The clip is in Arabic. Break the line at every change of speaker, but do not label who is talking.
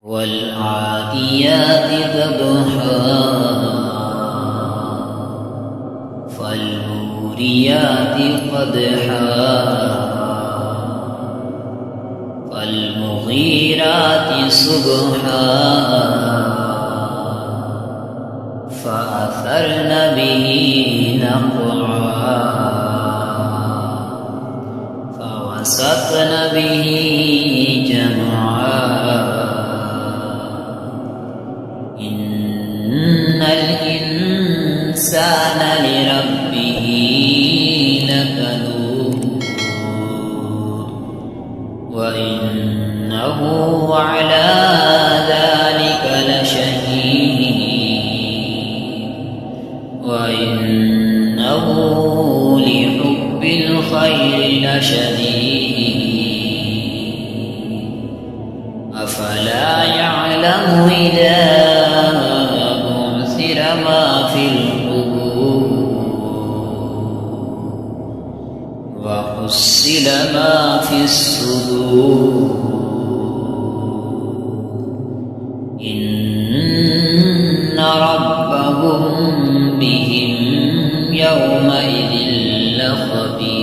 والعاديات ضبحا فالموريات قدحا فالمغيرات صبحا فأثرن به نقعا فوسطن به جمعا إن الإنسان لربه لكنود وإنه على ذلك لشهيد وإنه لحب الخير لشديد أفلا يعلم إذا بعثر ما في القبور وحصل ما في الصدور إن ربهم بهم يومئذ لخبير